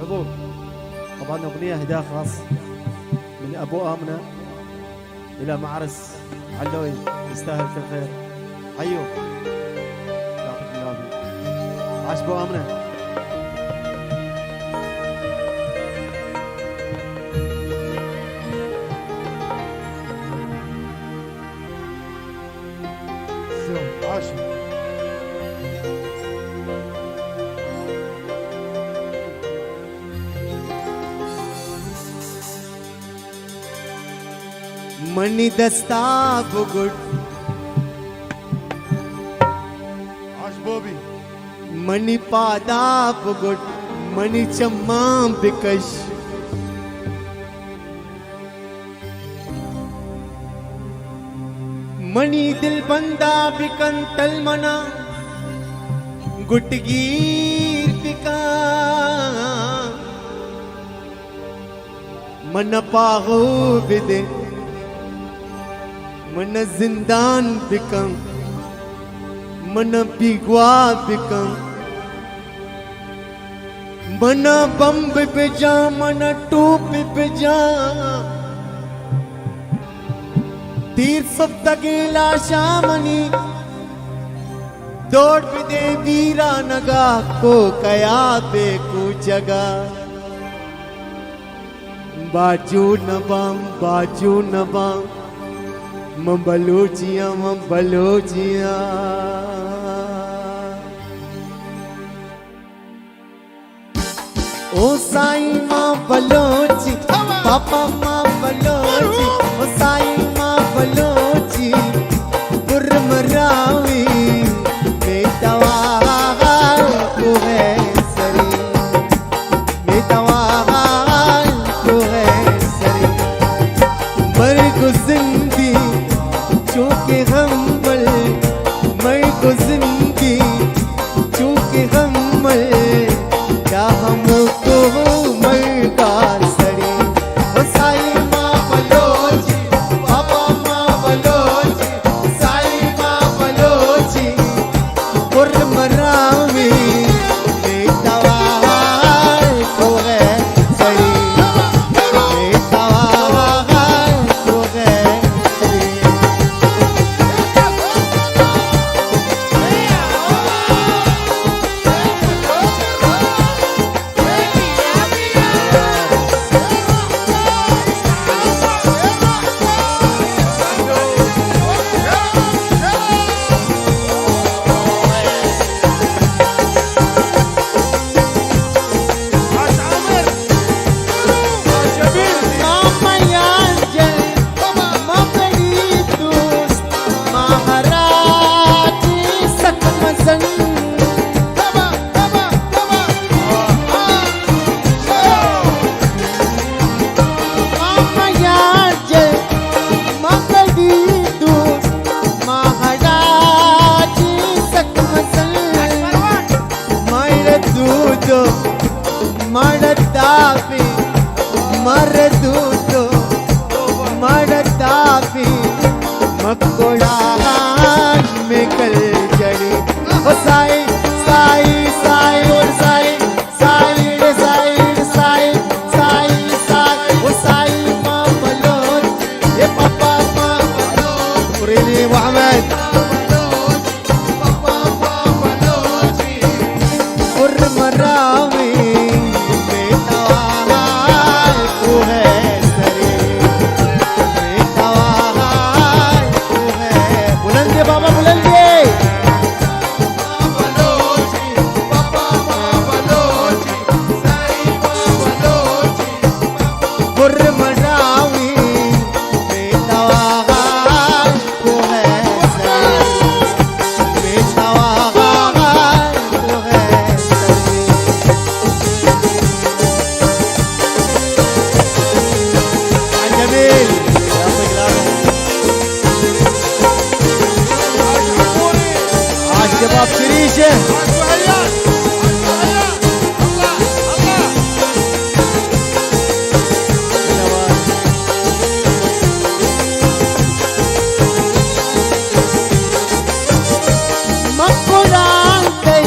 حضور طبعا أغنية هدايا خاص من أبو آمنة إلى معرس علوي، يستاهل كل خير. حيو يعطيك العافية. عاش أبو آمنة. عاش मणि दस्ता बुगुट عاش بوبي मणि पादा बुगुट मणि चम्मा बिकश मणि दिल बंदा बिकन तलमना गुटगीर बिका मन पागो बिदे मन जिंदान बिकम मन पिगवा बिकम मन बम्ब बिजा मन टूप बिजा तीर सप्तगेला शामनी दौड़ बिदे वीरा नगा को कया बेकू जगा बाजू नबाम मबलोचिया ओ साई मां बलोची पापा मां बलोची ओ साई मां बलोची गुरमरावी बेतवा को है सरी बेतवा को है सरी मर को जिंदगी चूके हमल मर को जिंदगी चूके हमल क्या हमको मर का सरी ओ साई मां बलोची पापा मां बलोची साई मां बलोची गुरमरावी बेतवा को है सरी बेतवा को है सरी عاش عامر عاش جميل मामा यांजल मापडी दोस्त महाराजी सकमजन मामा यांजल मापडी दोस्त महाराजी सकमजन मरदूदो मरदाबी मरदूदो मरदाबी मकोड़ा में कल जड़ी ओ साई साई साई और साई साई रे साई रे साई साई साई ओ साई मां बलोच ये पापा मां बलोच وريني وعمد गुरमरावी बेतवा को है सरी बेतवा को है बुलंद बाबा बुलंद गुरमरावी बेतवा को है सरी बेतवा को है सरी جميل يعطيك العافية. عاش شباب شريشة عاش وعيال عاش وعيال الله الله مقران كي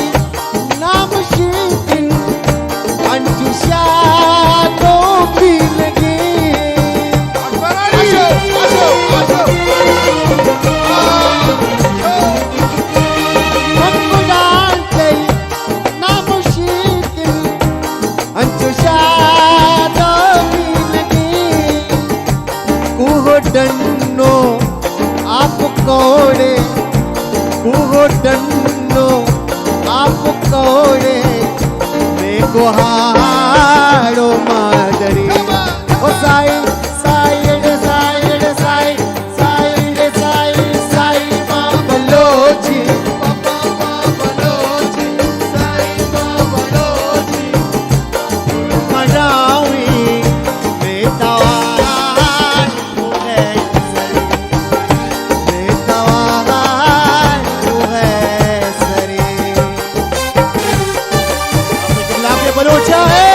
डन्नो आप कोड़े मैं को हारो मादरी ओ साई साई रे साई रे साई साई रे साई साई मां बलोची मनावी बेतावान तू है सरी बेतावान तू है सरी अपने गुलाब के बलोचा है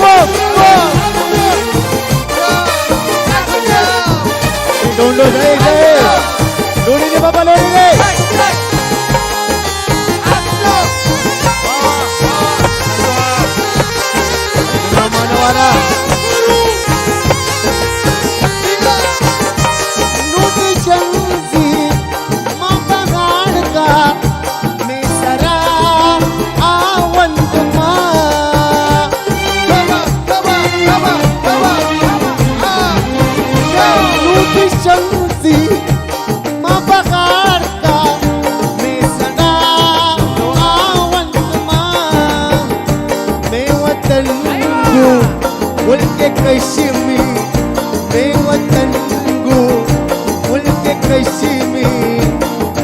वो डोंडो जाए लोड़ी रे बाबा लोड़ी रे मनवारा नूती चंदी मपगाड़ का मेसरा आवंत माँ नूती चंदी मपगाड़ का मेसरा आवंत माँ मैं वतन को मुल्क कश्मीर मैं वतन को मुल्क कश्मीर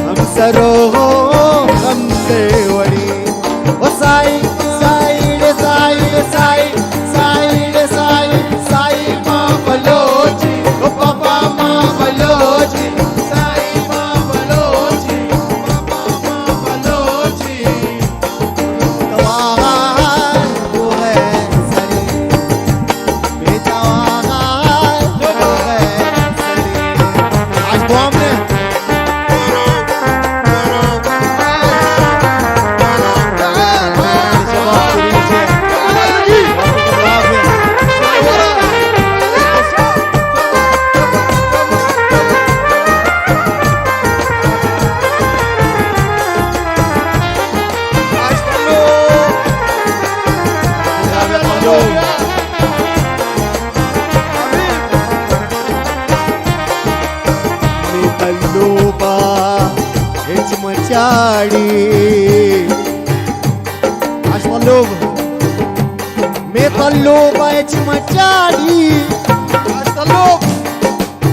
हम सरो हम देवड़ी ओ साई साई रे साई रे साई साई रे साई साई मां बलोची ओ पापा मां बलोची साई मां बलोची पापा मां बलोची तवार वो है सरी बेतावार वो है सरी आज बॉम्ब ने तल्लोबा हिच मचाड़ी आज तल्लोब मैं तल्लोबा हिच मचाड़ी आज तल्लोब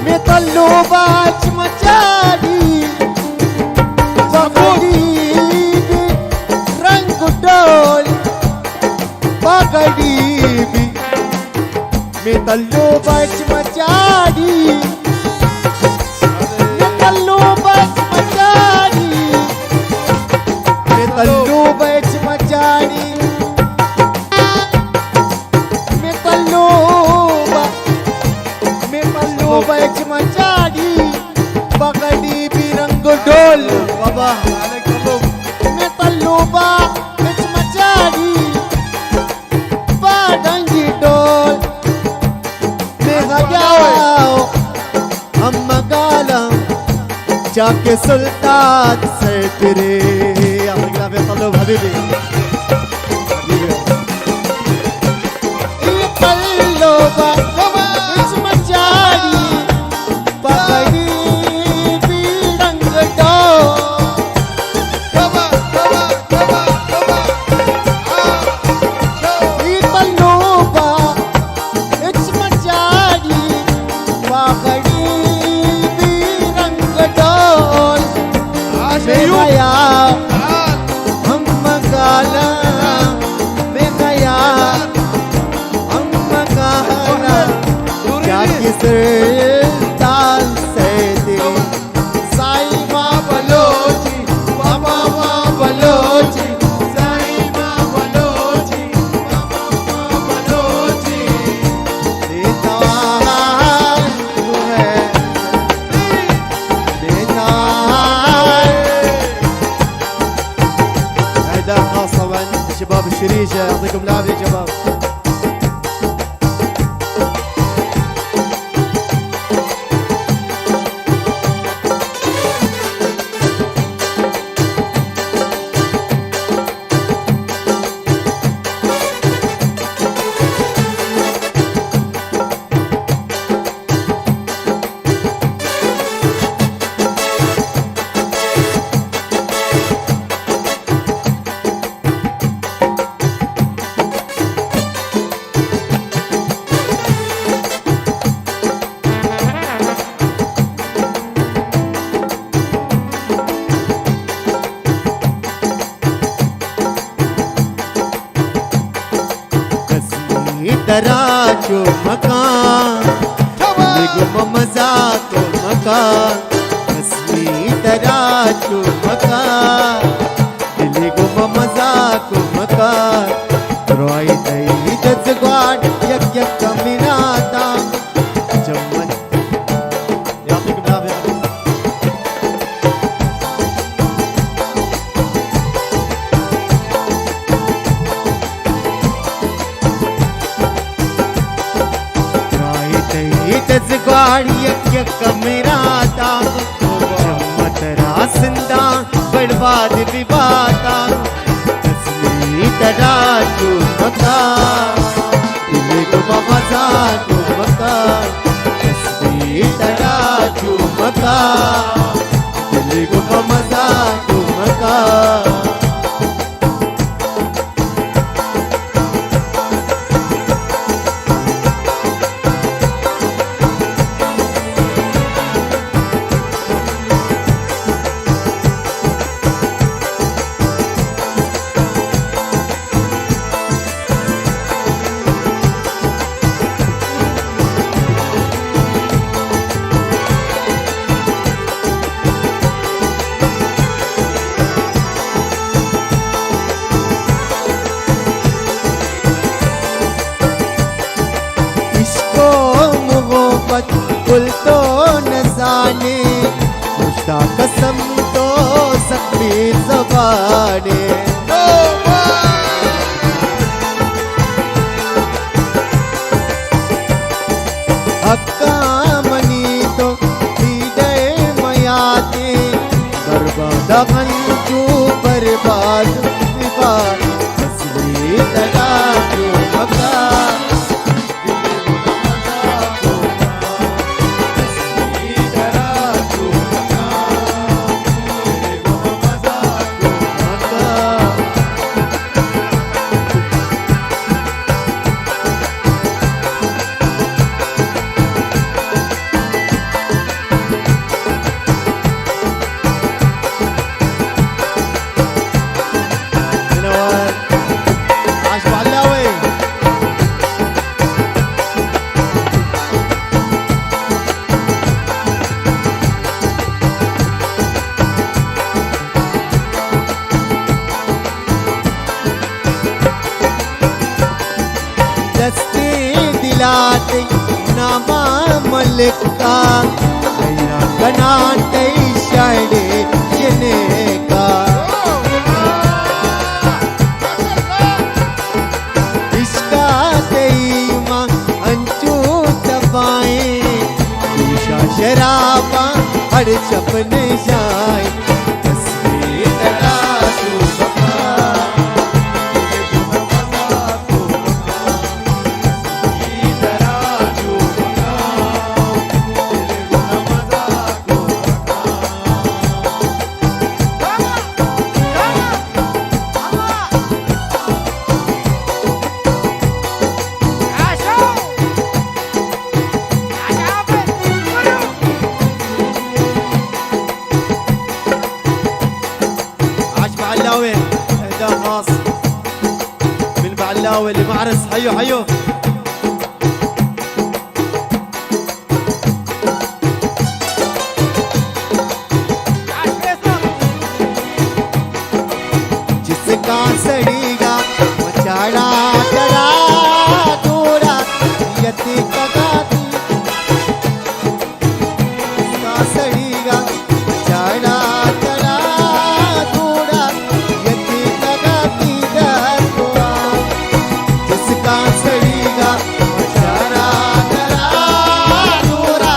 मैं तल्लोबा हिच मचाड़ी पगड़ी भी रंग डोल पगड़ी भी मैं तल्लोबा हिच मचाड़ी तल्लू बच मचाड़ी मैं तल्लू बच मचाड़ी मैं तल्लू बच मचाड़ी पगड़ी भी रंग डोल बाबा मैं तल्लू बच मचाड़ी पगड़ी डोल मैं गजाओ हम गालम जाके सुल्तान से फिरे अपने पे तल्लो हबीबी ये तल्लो बच मचाड़ी पगड़ी भी रंग डोल ये तल्लो बच मचाड़ी पगड़ी भी रंग डोल मैं गया हम मगाला मैं गया हम मगाला क्या किस ताल से दे साई मां बलोची बाबा मां बलोची साई मां बलोची बाबा मां बलोची बेतावार तू है बेतावार اهداء خاصه طبعا شباب الشريشه يعطيكم العافيه شباب تراجو مكان لقوا مزاكو مكان اسمي تراجو مكان لقوا مزاكو مكان روي داي تزغوان يك يك كميناتا جمن يعطيكم العافيه تزغوان يك يك كميناتا جمت راسندا برباد विवादा اسمي تراجو مكان لقوا مزاكو مكان اسمي تراجو مكان لقوا مزاكو مكان कुल तो न जाने मुश्ता कसम तो सकती ज़बाने हक्का मनी तो दीदे मयाते बर्बाद खंजू बर्बाद विवाद असली तराजू मकान दिलाते नामा मलिक का नया बनाते शायरे जने का इसका तेईमा अंचू दबाए दूषा शराबा हर चपने जाए तस्वीर तराजू بعلاوي اهداء خاص من بعلاوي اللي معرس حيو حيو जिसका सड़ीगा मचाड़ा डरा दूरा यति कगाती जिसका सड़ीगा मचाड़ा डरा दूरा यति कगाती दरवा जिसका सड़ीगा मचाड़ा डरा दूरा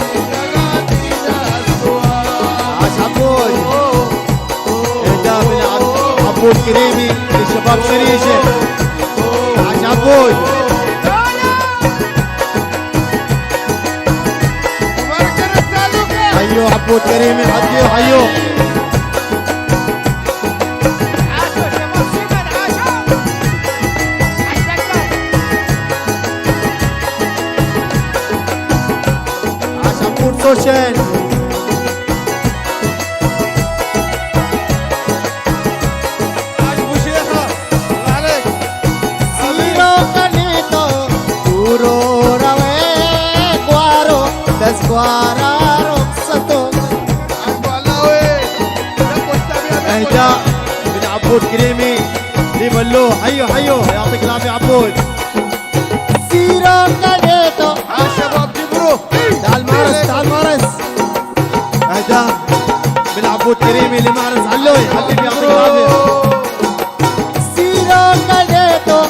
यति कगाती दरवा आशा बोल عبود كريمي للشباب شريشة عاش عبود حيو عبود كريمي حيو حيو عاش عبود سوشن तो اهداء من عبود كريمي لملو. حيو حيو يعطيك العافيه عبود. سيرو كاديتو شباب جبروه. تعال مارس تعال مارس. اهداء من عبود كريمي لمارس علوي حبيبي يعطيك العافيه. سيرو كاديتو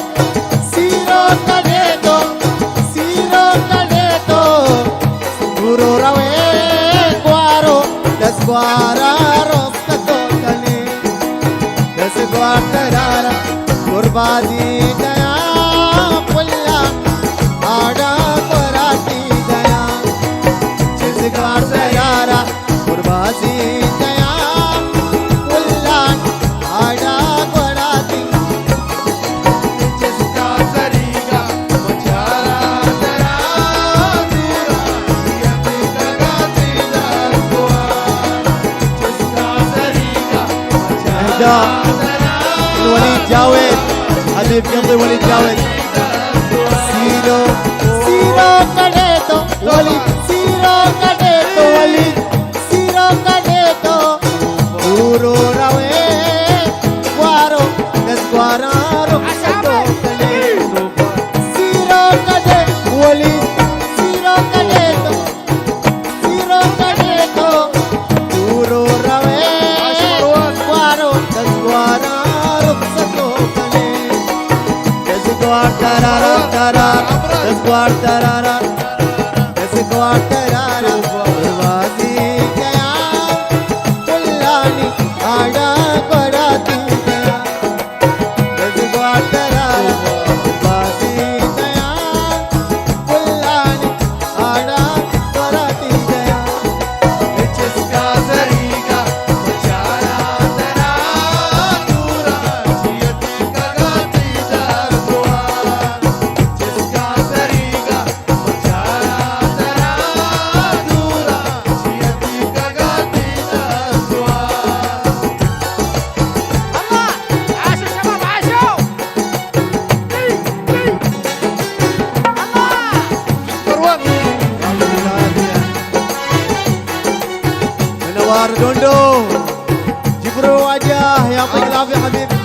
سيرو كاديتو سيرو كاديتو Guru rawe guaro das guararo katokani das guarara gurbadi daya pulla ada parati daya jiz guarara gurbadi daya pulla ada parati जिसका तरीका मचारा तेरा दूरा यति लगाती दर द्वार जिसका तरीका اهداء من وليد جاويد حبيب قلبي وليد جاويد. سيرو سيرو كاديتو وليد سيرو كاديتو وليد سيرو كاديتو Guru rawe guaro das guararo katokani Siro kade وليد سيرو كاديتو سيرو كاديتو Guru rawe guaro das guararo katokani das guartarara tarara das guartarara das guartarara Gurvadi gaya pullani ada parati gaya das guartarara Gurvadi gaya pullani ada parati gaya जिसका तरीका मचारा तेरा दूरा यति लगाती दर द्वार जिसका तरीका मचारा तेरा दूरा यति लगाती दर द्वार الله عاشوا شباب عاشوا الله مروان منوار دوندو جبرو وجاه يعطيك العافيه حبيبي.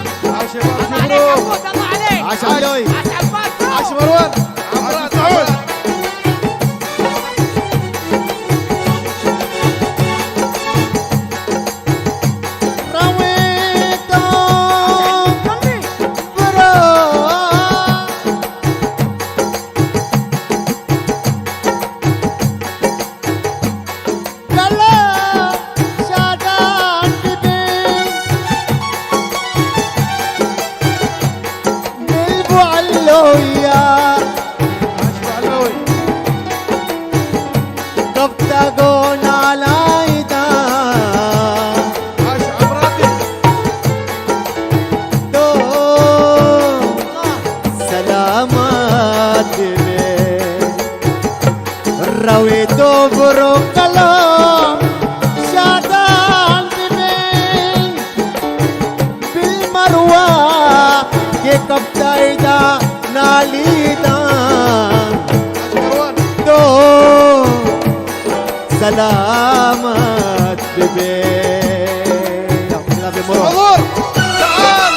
شباب الله جبروه. عليك الله عليك عاش علوي عاش عباس عاش مروان عباس تعود رويتو قلبي برو كلا شادان نلبو علويا عاش بعلوي قبتقون على ايدا عاش عمراتي دو سلامات رويتو بروكلو شادان بالمروة كي قبتايدا ناليدا عاش مروان دو سلامات ببي يعطيك العافية مرور. حضور تعال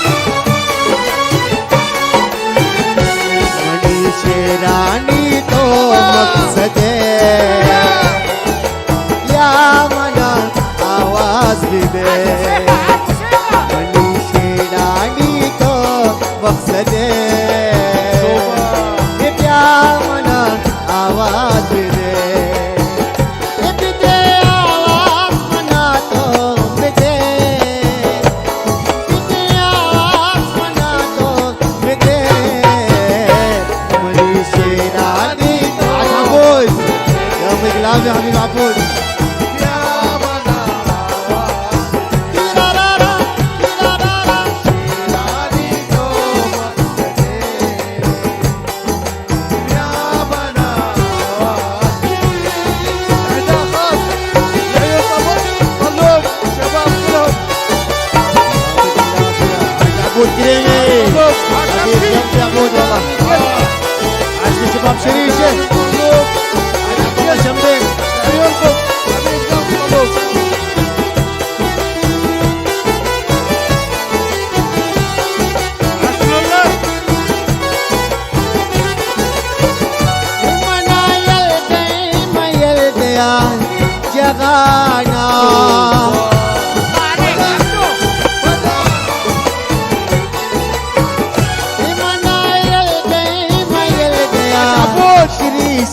मणि शेरानी तो मकसद या मना आवाज भी दे मणि शेरानी तो मकसद ये क्या मना आवाज भी दे ये भी दे आवाज मना तो जाना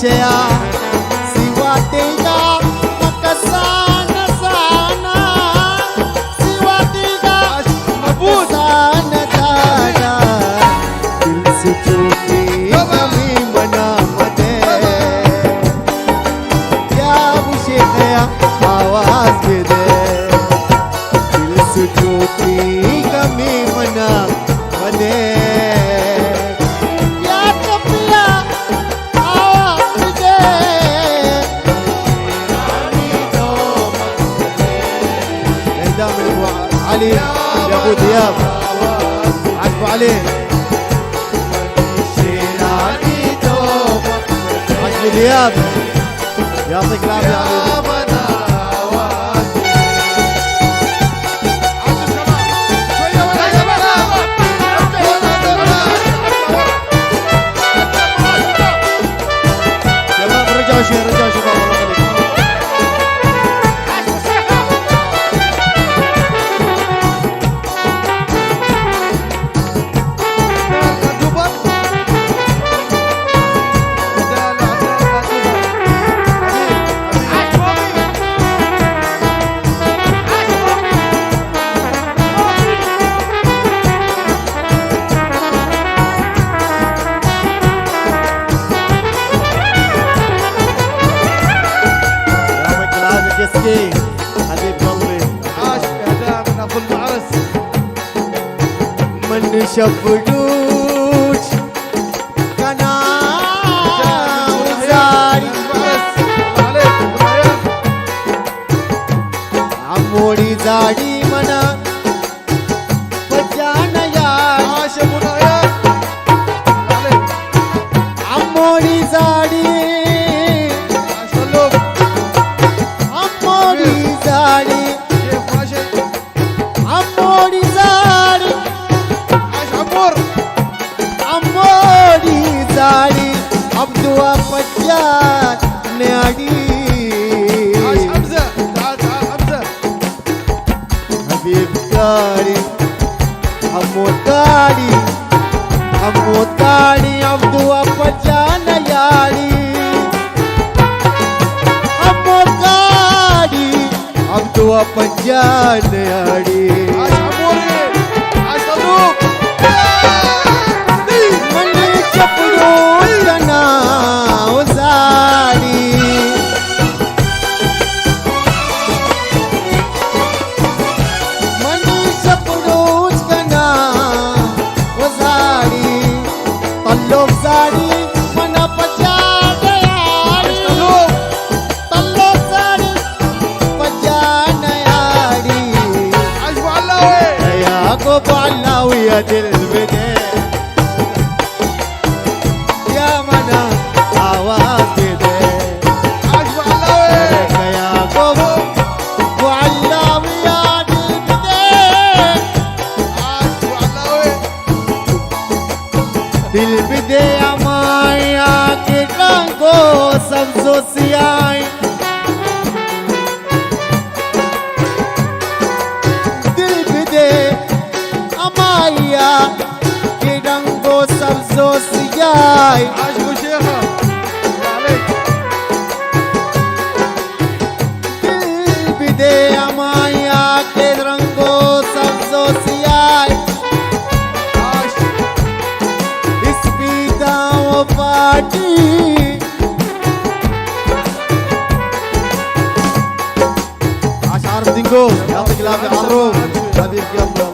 Shea Siwatiga Makasana Sana Siwatiga Makasana Sana Dil se chuki kami mana mane Kya mushe gaya awaaz bhi de Dil se chuki kami mana mane علي يا ابو دياب عجبوا عليه عجبوا دياب يعطيك العافيه حبيبي يلا رجعوا شوي رجعوا شباب الله يخليك جسكي حبيب قلبي عاش اهداء من ابو المعرس من شفدوش كنا وزاري عليك ابو ريان عموري زاري منا بجانا يا عاش ابو ريان عليك عموري زاري عاش طلوب عموري زاري كيف ماشي عموري زاري عاش عمور عموري زاري عبدو وفجان نادي عاش حمزه تعال تعال حمزه حبيب داري حمود داري حمود داري عبدو وفجان ياري حمود داري عبدو وفجان ياري عاش عموري عاش طلوب من شفروش كنا وزاري من شفروش كنا وزاري طلوب زاري منا فجان ياري طلوب زاري فجان ياري عاش ابو علاوي يا ابو علاوية البداية يا منا آواز بداية عاش ابو علاوي يا ابو علاوية البداية عاش ابو علاوي بالبداية مايا كيكانكو سمسو سياي بالبداية مايا كيكانكو سمسو سياي عاش ابو شيخه عليك بالبداية مايا كيكانكو سمسو سياي عاش اسبيدا وفاتي عاش عارف دينجو يعطيك العافية عروف حبيب قلبي والله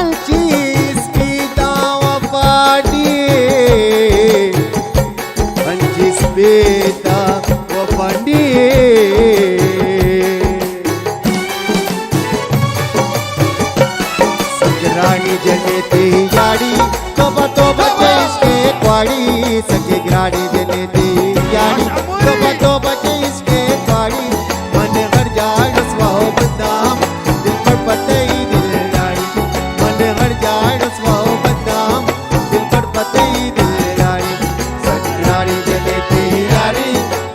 انتي اسبيدا وفاتي انتي اسبيدا وفاتي सगरानी जनेती यारी तोबा तोबा देश के क्वाड़ी सके ग्रानी जनेती यारी तोबा तोबा देश के क्वाड़ी मन हर जाड़ स्वाहो बदाम दिल पर पते ही दिल रानी मन हर जाड़ स्वाहो बदाम दिल पर पते ही दिल रानी सगरानी जनेती यारी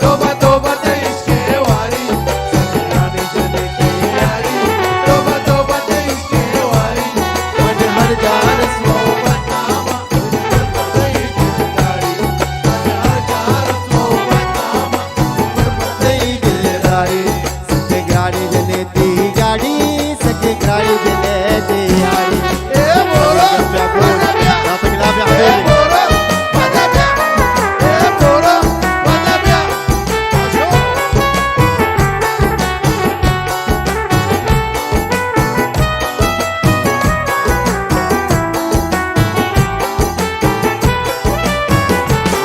توبة توبة عيش كيوان سكراني دليتي يعني ايه بورو يعطيك العافية ايه حبيبي. بورو وتابع ايه بورو وتابع شوف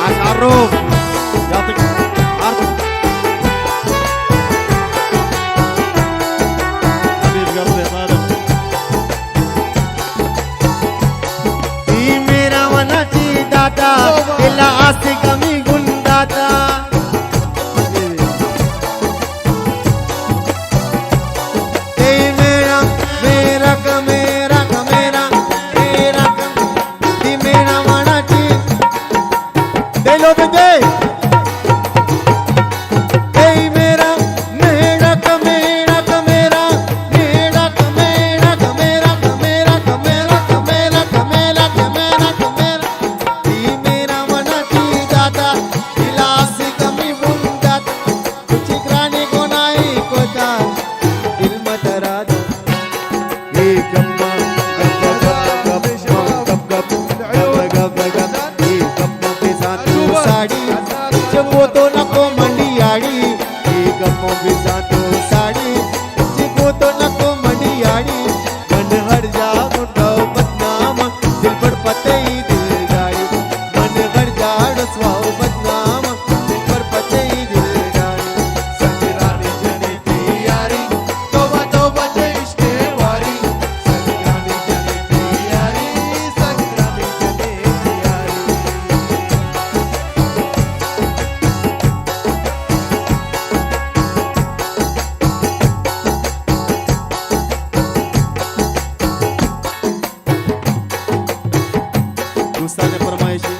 عاش عروف يعطيك عرض حبيب قلبي طارق. मेरा वनाची दाता इला आसे कमी गुंदाता ते मेरा मेरा कमेरा कमेरा मेरा ती मेरा वनाची दे लो दे ते मेरा मेरा कमेरा कमेरा मेरा camera camera camera camera camera camera camera camera ती मेरा वनाची दाता इलास कमी बुंदात तुझी ग्राणी कोणाई कोता इल्मतराद हे गप्पा गप्पा गप्पा गप्पा गप्पा गप्पा हे गप्पा पे सातू साडी जबो तो नको मंडियाड़ी हे गप्पा पे सातू साडी जबो तो नको मंडियाड़ी मन हट जा मोठो बदनाम दिल पर पते ही दिल गाड़ी मन हट जा रसवाओ बदनाम दिल पर पते ही दिल गाड़ी संग्रानी जने तैयारी तोबा तोबा ते इश्के वारी संग्रानी जने तैयारी संग्रानी जने तैयारी دوستان فرمایشی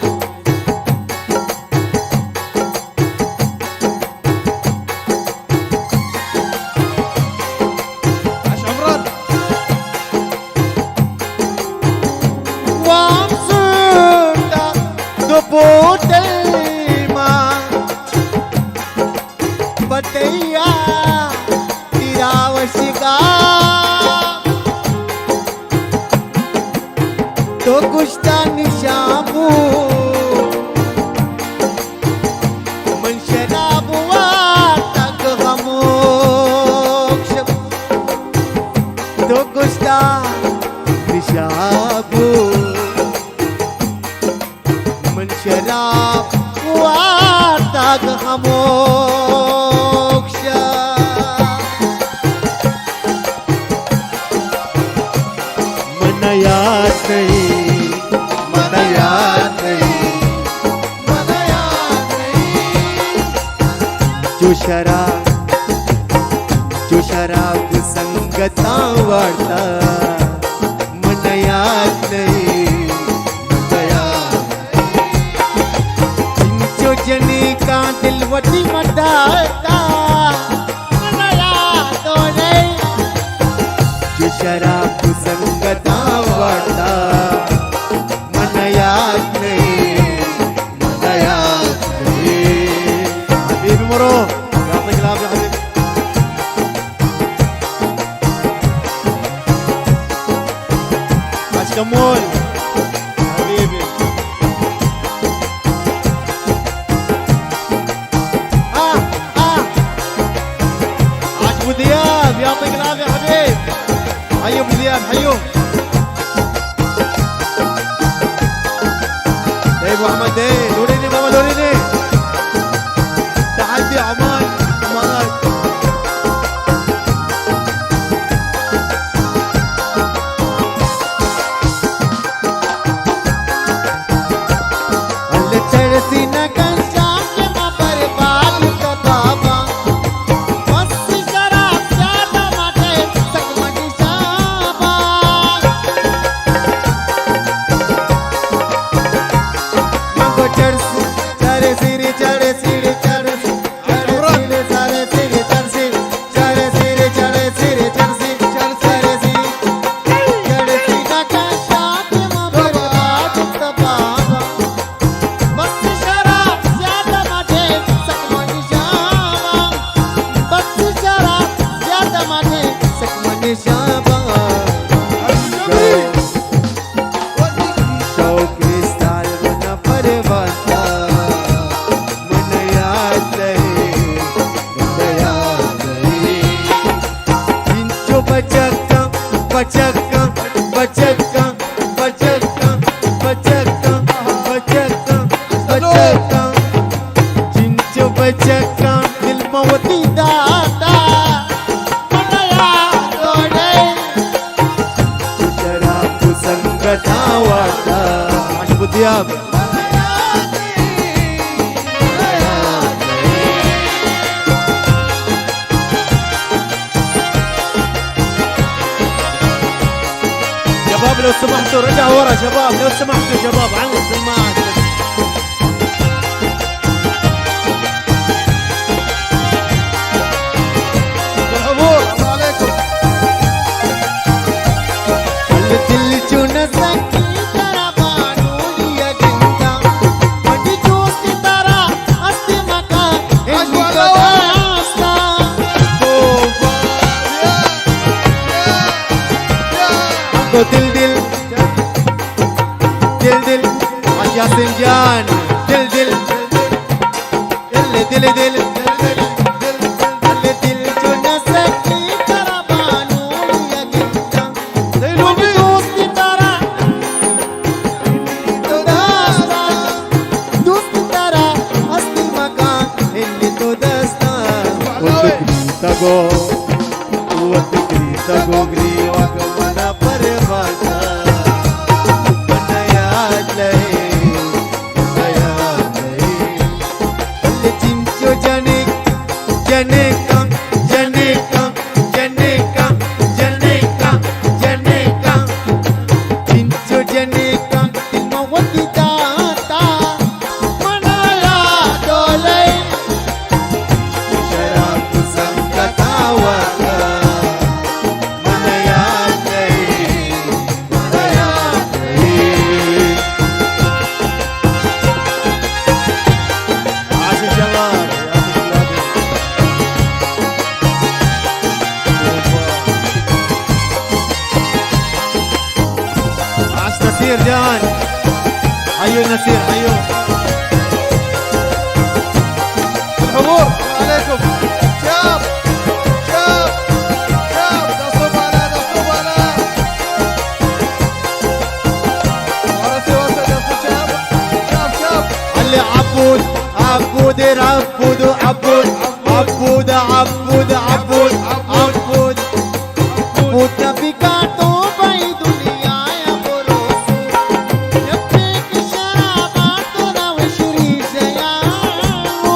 عاش عمران وامسوتا dopo telma bataya tirawashika to kushta nishabu man sharabu wa tak hamoksh to kushta nishabu من شراب وارتاق هموكشا من याद नहीं मन याद नहीं मन याद नहीं जो शराब संगता वार्ता मन याद नहीं मन याद जो जनी का दिल वटी मटाता मन याद नहीं जो शराब संगता वार्ता मन याद नहीं मन याद नहीं حبيبي مرو يعطيك العافية حبيبي عاش كمول حبيبي عاش ابو دياب يعطيك العافية حبيب حيو ابو دياب حيو طيب احمد ايه دوريني ماما دوريني تحدي عمان امارات اللي ترسينا كان شام ما برباد كبابا بس شراب زيادة ما تمسك مجي شابا ما قلت بچكا بچكا بچكا بچكا بچكا بچكا चिंचो बचका दिलमवती दाता मनया डोळे तुझरा पुसंगता वाटा अशुद्धियाब شباب لو سمحتوا رجعوا ورا شباب لو سمحتوا شباب عن السماعات الحضور الله عليكم قلت الجنة ترى بانولي جندا ودي دوستي ترى أسمك إني كداستا को दिल दिल दिल दिल आजा सिंजान दिल दिल दिल दिल दिल दिल दिल जो न सकी तेरा बानू या गिंदा मुझे दोस्ती तारा दोस्ती तारा अस्ति मकान इन्नी तो दस्ता grita go griyo agmana parvata manayat lahe le chincho janek janeka janeka janeka janeka janeka chincho janeka dilmawati data manaya dole sharab sangatawa نسير جان حيو نسير حيو الحضور عليكم شاب شاب شاب نصب على ورثي وسد شاب شاب شاب علي عبود عبود عبود عبود عبود عبود عبود عبود عبود نبي काटो भाई दुनिया या भरोसे नब्बे की शराबा तो नव श्री जयाओ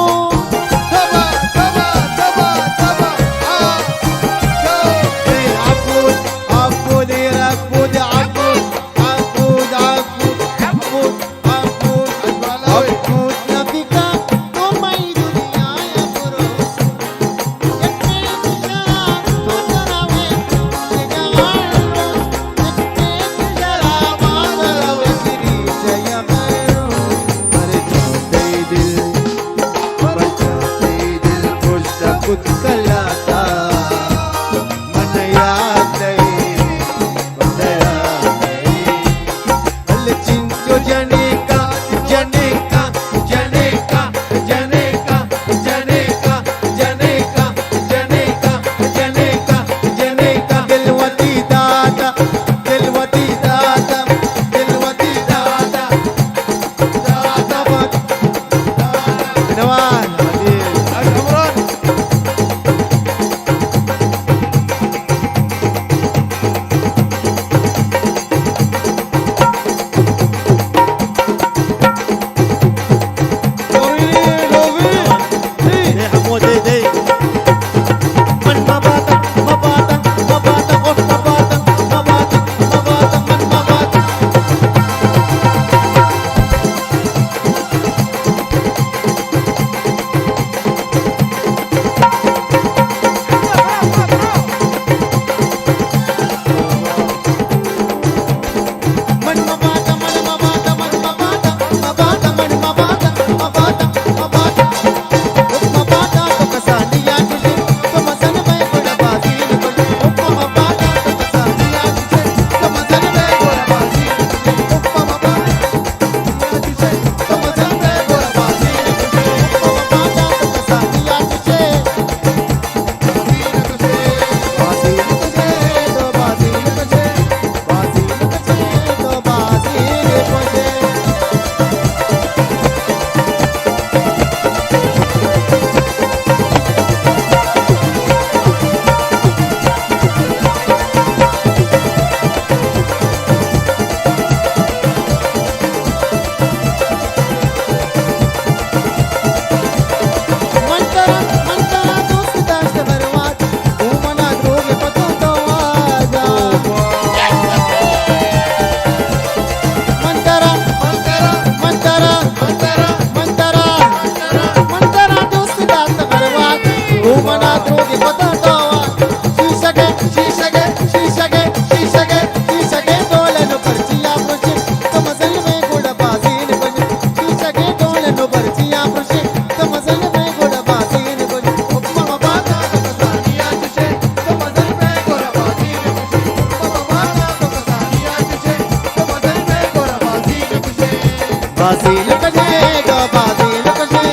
बाजीन कशे तो बाजीन कशे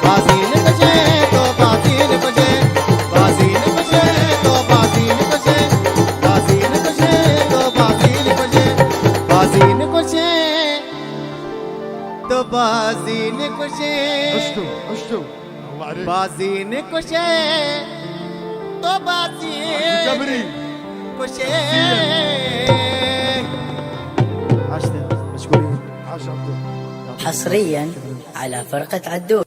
बाजीन कशे तो बाजीन कशे बाजीन कशे तो बाजीन कशे बाजीन कशे तो बाजीन कशे बाजीन कशे तो बाजीन कशे اشتو الله عليك बाजीन कशे तो बाजीन جبري كوشي عشت مشكورين عاش عبده حصريا على فرقة عدول.